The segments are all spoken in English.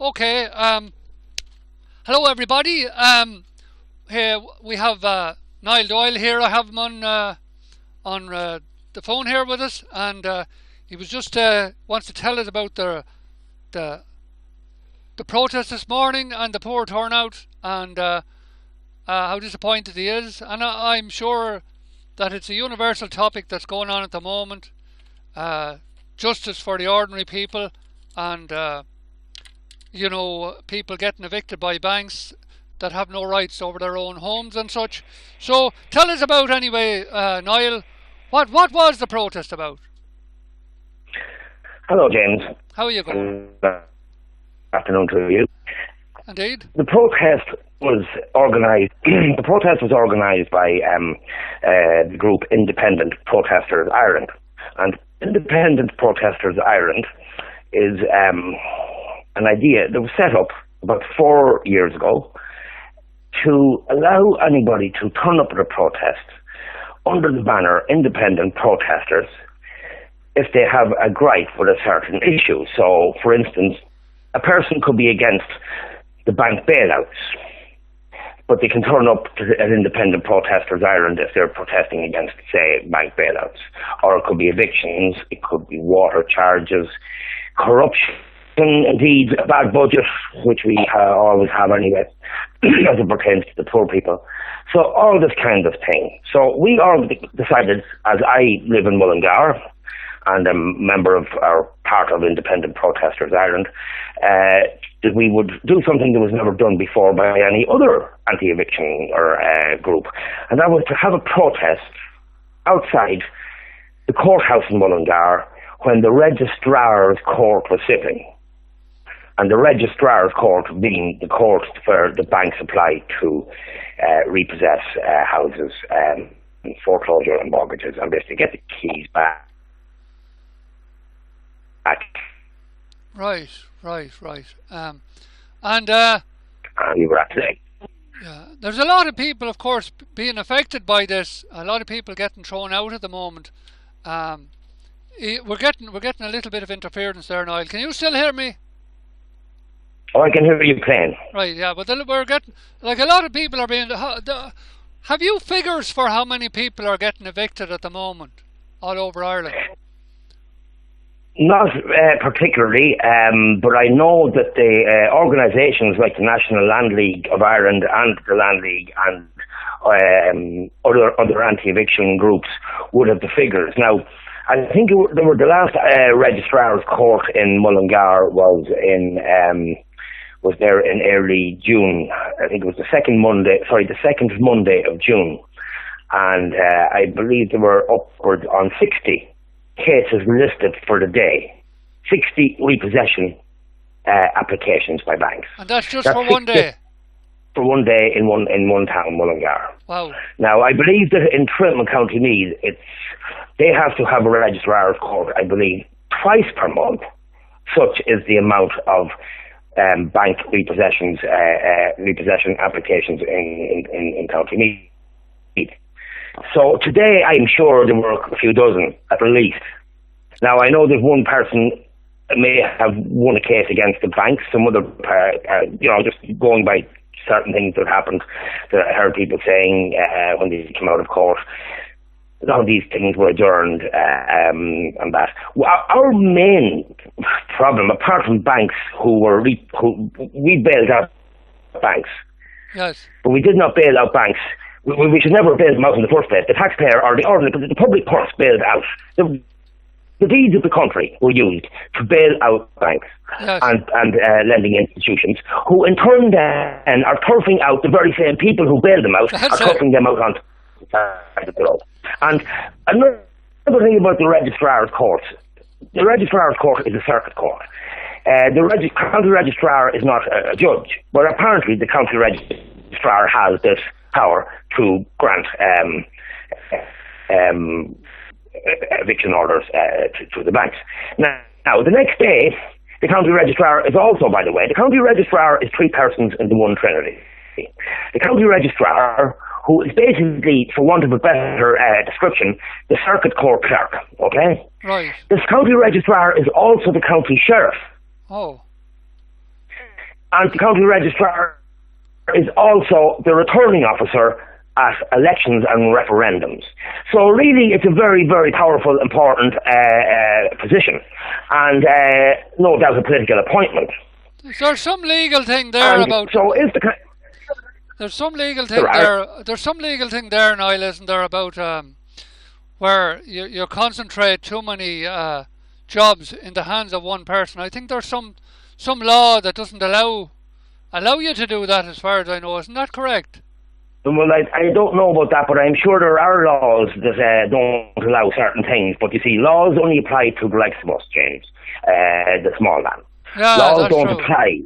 Okay. Hello, everybody. Here we have Niall Doyle here. I have him on the phone here with us, and he was just wants to tell us about the the protest this morning and the poor turnout, and how disappointed he is. And I'm sure that it's a universal topic that's going on at the moment. Justice for the ordinary people, and people getting evicted by banks that have no rights over their own homes and such. So tell us about anyway, Niall. What was the protest about? Hello, James. How are you going? Afternoon to you. Indeed. The protest was organised. The protest was organised by the group Independent Protesters Ireland, and Independent Protesters Ireland is an idea that was set up about 4 years ago to allow anybody to turn up at a protest under the banner Independent Protesters if they have a gripe with a certain issue. So, for instance, a person could be against the bank bailouts, but they can turn up as Independent Protesters Ireland if they're protesting against, say, bank bailouts. Or it could be evictions, it could be water charges, corruption, indeed a bad budget, which we always have anyway, as it pertains to the poor people. So all this kind of thing. So we all decided, as I live in Mullingar, and a member of our part of Independent Protesters Ireland, that we would do something that was never done before by any other anti-eviction or group, and that was to have a protest outside the courthouse in Mullingar when the Registrar's Court was sitting, and the Registrar's Court being the court where the banks apply to repossess houses, foreclosure and mortgages, and basically get the keys back. Right. And we were at today. yeah, there's a lot of people, of course, being affected by this. A lot of people getting thrown out at the moment. We're getting a little bit of interference there, Niall. Can you still hear me? Oh, I can hear you playing. Right, yeah, but we're getting, like, a lot of people are being. Have you figures for how many people are getting evicted at the moment all over Ireland? Not particularly, but I know that the organisations like the National Land League of Ireland and the Land League and other anti-eviction groups would have the figures. Now, I think the last Registrar's Court in Mullingar was there in early June. I think it was the second Monday of June, and I believe there were upwards on 60 cases listed for the day, 60 repossession applications by banks. And that's just for one day? For one day in one town, Mullingar. Wow. Now, I believe that in Trim and County Meath, they have to have a Registrar's Court, I believe, twice per month. Such is the amount of bank repossession applications in County Meath. So today, I'm sure there were a few dozen, at least. Now, I know that one person may have won a case against the banks, some other, just going by certain things that happened, that I heard people saying when they came out of court. None of these things were adjourned and that. Our main problem, apart from banks we bailed out banks. Yes. But we did not bail out banks. We should never have bailed them out in the first place. The taxpayer or the public purse bailed out. The deeds of the country were used to bail out banks. Yes. and lending institutions, who in turn then are turfing out the very same people who bailed them out, That's are turfing them out on the side of the road. And another thing about the Registrar's Court, the Registrar's Court is a circuit court. The county registrar is not a judge, but apparently the county registrar has this power to grant eviction orders to the banks. Now, the next day, the county registrar is also, by the way, the county registrar is three persons in the one trinity. The county registrar, who is basically, for want of a better description, the circuit court clerk, okay? Right. This county registrar is also the county sheriff. Oh. And the county registrar is also the returning officer at elections and referendums. So really, it's a very, very powerful, important position, and no doubt a political appointment. There's some legal thing there about. So is the. There's some legal thing there. There's some legal thing there, Niall, isn't there, about where you concentrate too many jobs in the hands of one person. I think there's some law that doesn't allow you to do that, as far as I know. Isn't that correct? Well, I don't know about that, but I'm sure there are laws that don't allow certain things. But you see, laws only apply to the likes of us, James, the small man. Yeah, laws don't true. apply.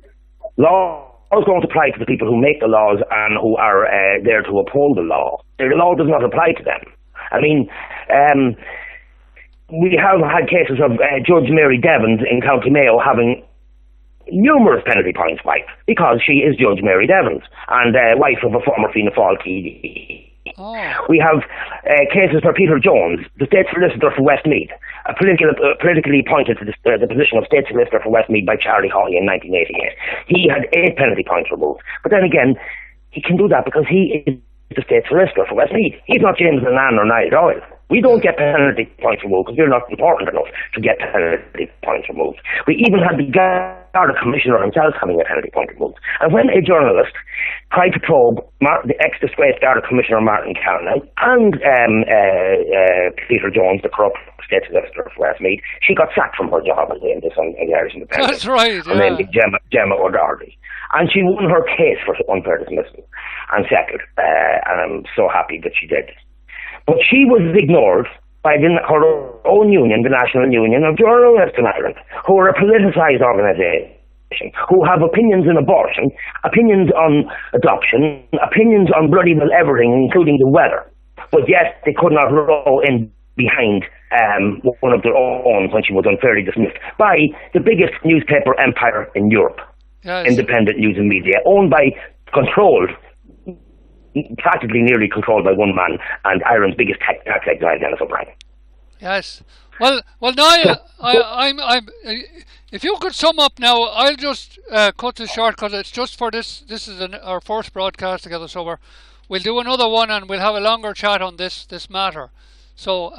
Laws don't apply to the people who make the laws and who are there to uphold the law. The law does not apply to them. I mean, we have had cases of Judge Mary Devons in County Mayo having numerous penalty points wiped because she is Judge Mary Devons and wife of a former Fianna Fáil TD. Oh. We have cases for Peter Jones, the State Solicitor for Westmeath, politically appointed to the position of State Solicitor for Westmeath by Charlie Hawley in 1988. He had 8 penalty points removed. But then again, he can do that because he is the State Solicitor for Westmeath. He's not James Linnane or Niall Doyle. We don't get penalty points removed because we're not important enough to get penalty points removed. We even had the Garda Commissioner himself having a penalty point removed. And when a journalist tried to probe the ex-disgraced Garda Commissioner Martin Callanan and Peter Jones, the corrupt State Solicitor for Westmeath, she got sacked from her job in the Irish Independent. That's right, yeah. Her name is Gemma O'Doherty. And she won her case for unfair dismissal and settled. And I'm so happy that she did. But she was ignored by her own union, the National Union of Journalists in Ireland, who are a politicised organisation, who have opinions on abortion, opinions on adoption, opinions on bloody well everything, including the weather. But yet they could not row in behind one of their own when she was unfairly dismissed by the biggest newspaper empire in Europe, yes. Independent News and Media, owned by, controlled, practically nearly controlled by one man, and Ireland's biggest tax exile, Dennis O'Brien. Yes. Well, Niall, I'm. If you could sum up now, I'll just cut this short because it's just for this. This is our first broadcast together, so we'll do another one and we'll have a longer chat on this matter. So,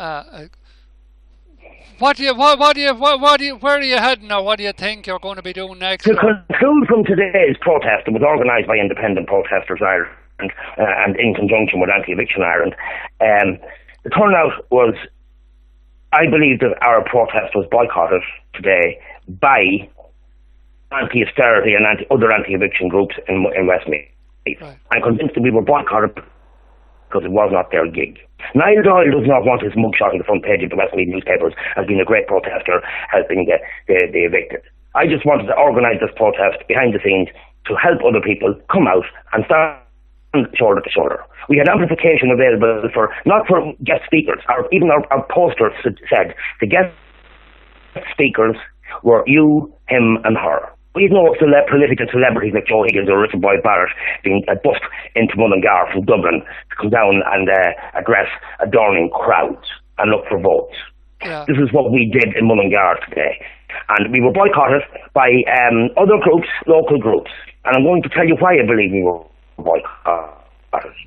where are you heading now? What do you think you're going to be doing next? To conclude from today's protest, it was organised by independent protesters Ireland and in conjunction with Anti-Eviction Ireland. The turnout was, I believe that our protest was boycotted today by anti-austerity and other anti-eviction groups in Westmeath. Right. I'm convinced that we were boycotted because it was not their gig. Niall Doyle does not want his mugshot on the front page of the Westmeath newspapers as being a great protester, helping the evicted. I just wanted to organise this protest behind the scenes to help other people come out and stand shoulder to shoulder. We had amplification available not for guest speakers, even our posters said the guest speakers were you, him and her. We had no political celebrities like Joe Higgins or Richard Boyd Barrett being bussed into Mullingar from Dublin to come down and address adorning crowds and look for votes. Yeah. This is what we did in Mullingar today. And we were boycotted by other groups, local groups. And I'm going to tell you why I believe we were boycotted.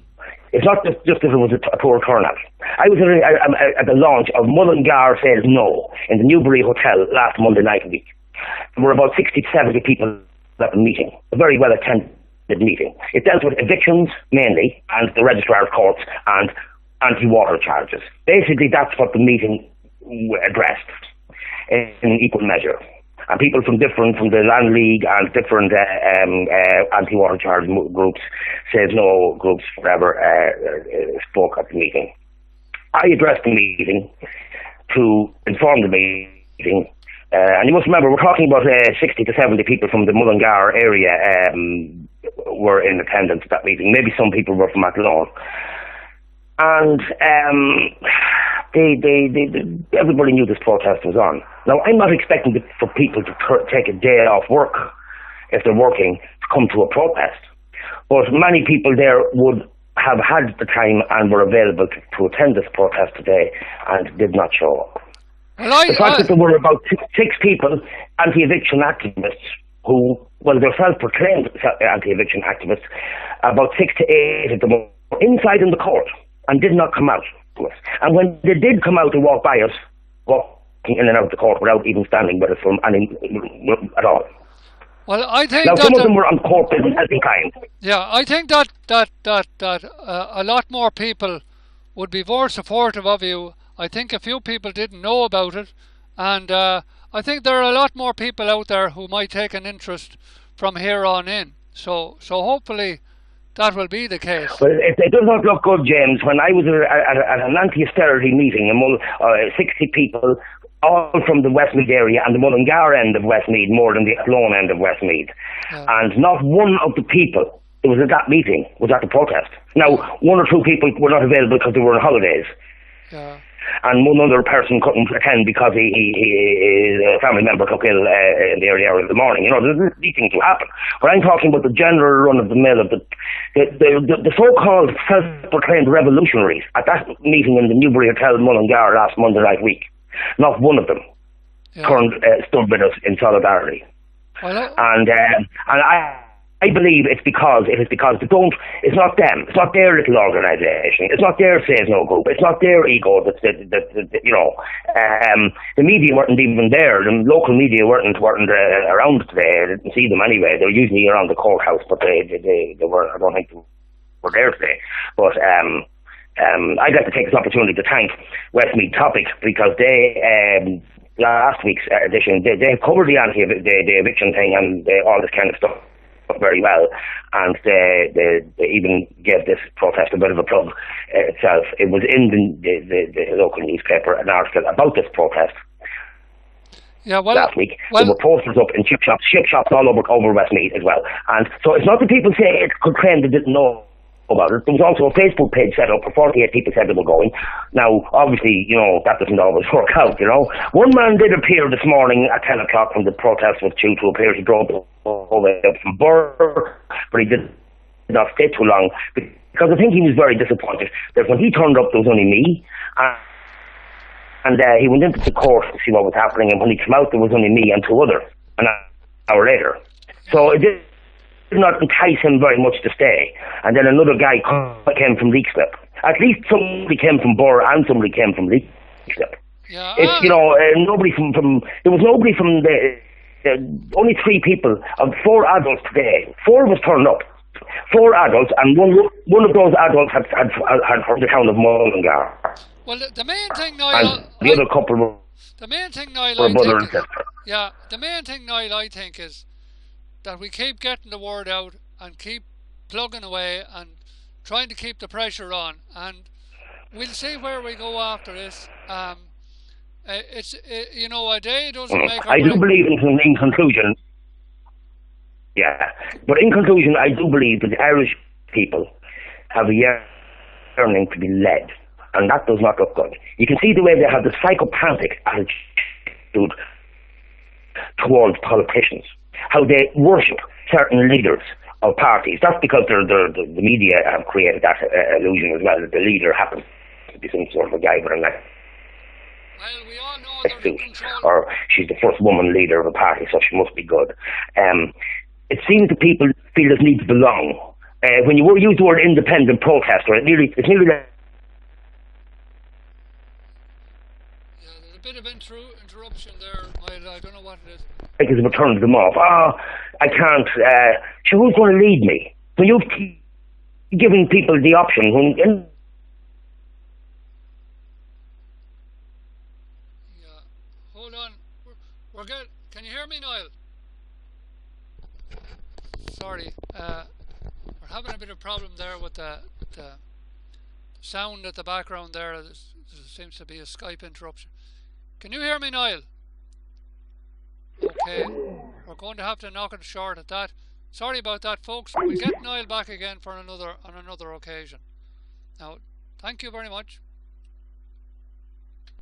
It's not just if it was a poor turnout. I was at the launch of Mullingar Says No in the Newbury Hotel last Monday night week. There were about 60 to 70 people at the meeting, a very well attended meeting. It dealt with evictions mainly and the registrar of courts and anti-water charges. Basically, that's what the meeting addressed in equal measure. And people from the Land League and different anti-water charge groups, Says No groups, whatever, spoke at the meeting. I addressed the meeting to inform the meeting, and you must remember we're talking about 60 to 70 people from the Mullingar area were in attendance at that meeting. Maybe some people were from Athlone. And everybody knew this protest was on. Now, I'm not expecting for people to take a day off work if they're working to come to a protest. But many people there would have had the time and were available to attend this protest today and did not show up. The fact that there were about 6 people, anti-eviction activists, who well, they're self-proclaimed anti-eviction activists, about 6 to 8 of them were inside in the court and did not come out to us. And when they did come out and walk by us, walking in and out of the court without even standing with us from any at all. Well, I think now that some of them were on court business helping kind. Yeah, I think that a lot more people would be more supportive of you. I think a few people didn't know about it, and I think there are a lot more people out there who might take an interest from here on in. So hopefully that will be the case. Well, it does not look good, James. When I was at an anti-austerity meeting among 60 people, all from the Westmeath area and the Mullingar end of Westmeath more than the Athlone end of Westmeath. Yeah. And not one of the people who was at that meeting was at the protest. Now, 1 or 2 people were not available because they were on holidays. Yeah. And one other person couldn't attend because a family member took ill in the early hours of the morning. You know, these things will happen. But I'm talking about the general run of the mill of the so-called self-proclaimed revolutionaries at that meeting in the Newbury Hotel in Mullingar last Monday night week. Not one of them stood with us in solidarity. Well, and I believe it's because they don't. It's not them. It's not their little organisation. It's not their Says No group. It's not their ego. That you know. The media weren't even there. The local media weren't around today. I didn't see them anyway. They were usually around the courthouse, but they were. I don't think they were there today. But I'd like to take this opportunity to thank Westmeath Topic because they, last week's edition, they covered the eviction thing and all this kind of stuff very well, and they even gave this protest a bit of a plug itself. It was in the local newspaper, an article about this protest. Yeah, well, last week. There were posters up in chip shops all over Westmeath as well. And so it's not that people say it could claim they didn't know about it. There was also a Facebook page set up for 48 people said they were going. Now, obviously, you know, that doesn't always work out, you know. One man did appear this morning at 10 o'clock when the protest was due to appear. He drove the whole way up from Burr, but he did not stay too long because I think he was very disappointed that when he turned up there was only me. And he went into the court to see what was happening, and when he came out there was only me and 2 others an hour later. So it did not entice him very much to stay. And then another guy came from Leixlip. At least somebody came from Burr and somebody came from Leixlip. Yeah. It's, you know, nobody from there was nobody from only 3 people of 4 adults today. 4 of us turned up. 4 adults, and one of those adults had from the town of Mullingar. Well, the main thing, Niall, and the other couple were the main thing, Niall, brother and sister. Yeah, the main thing, Niall, I think is that we keep getting the word out and keep plugging away and trying to keep the pressure on, and we'll see where we go after this. You know, a day doesn't make. I do believe in conclusion. Yeah, but in conclusion, I do believe that the Irish people have a yearning to be led, and that does not look good. You can see the way they have the psychopathic attitude towards politicians, how they worship certain leaders of parties. That's because the media have created that illusion as well, that the leader happens to be some sort of a guy with a nice we all know suit, or she's the first woman leader of a party, so she must be good. It seems that people feel they need to belong. When you use the word independent protester, it's nearly like... Yeah, there's a bit of interruption there. I don't know what it is. Like as if it turns them off. I can't... so who's going to lead me? When you're giving people the option... Yeah, hold on. We're good. Can you hear me, Niall? Sorry, we're having a bit of problem there with the sound at the background there. There seems to be a Skype interruption. Can you hear me, Niall? Okay, we're going to have to knock it short at that. Sorry about that, folks. We'll get Niall back again on another occasion. Now, thank you very much.